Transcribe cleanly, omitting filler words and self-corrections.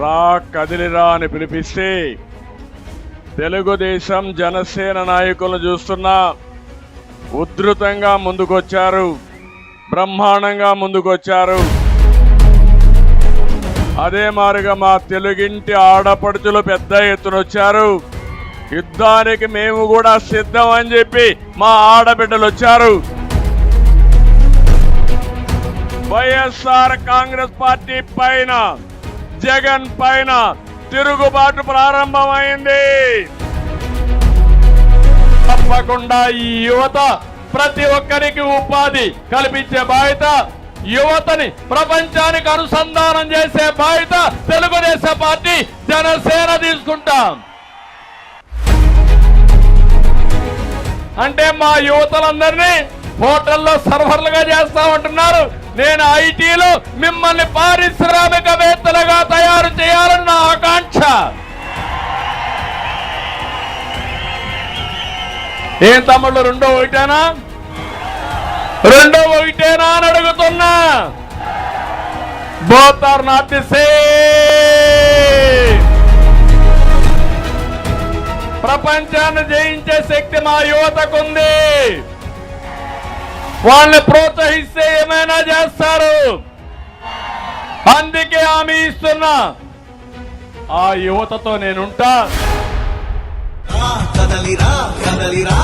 రా కదిలిరా అని పిలిపిస్తే తెలుగుదేశం జనసేన నాయకులను చూస్తున్నా ఉధృతంగా ముందుకొచ్చారు, బ్రహ్మాండంగా ముందుకొచ్చారు. అదే మారిగా మా తెలుగింటి ఆడపడుచులు పెద్ద ఎత్తున వచ్చారు. యుద్ధానికి మేము కూడా సిద్ధం అని చెప్పి మా ఆడబిడ్డలు వచ్చారు. వైఎస్ఆర్ కాంగ్రెస్ పార్టీ పైన, జగన్ పైన తిరుగుబాటు ప్రారంభమైంది. తప్పకుండా ఈ యువత ప్రతి ఒక్కరికి ఉపాధి కల్పించే బాధ్యత, యువతని ప్రపంచానికి అనుసంధానం చేసే బాధ్యత తెలుగుదేశం పార్టీ జనసేన తీసుకుంటాం. అంటే మా యువతలందరినీ హోటల్లో సర్వర్లుగా చేస్తామంటున్నారు. నేను ఐటీలో మిమ్మల్ని పారిశ్రామికవేత్తలుగా తయారు చేయాలని నా ఆకాంక్ష. ఏం తమ్ముళ్ళు, రెండో ఒకటేనా అని అడుగుతున్నా. Both are not the same. ప్రపంచాన్ని జయించే శక్తి మా యువతకుంది. వాళ్ళని ప్రోత్సహిస్తే ఏమైనా చేస్తారు. అందుకే హామీ ఇస్తున్నా, ఆ యువతతో నేనుంటా. కదలిరా కదలిరా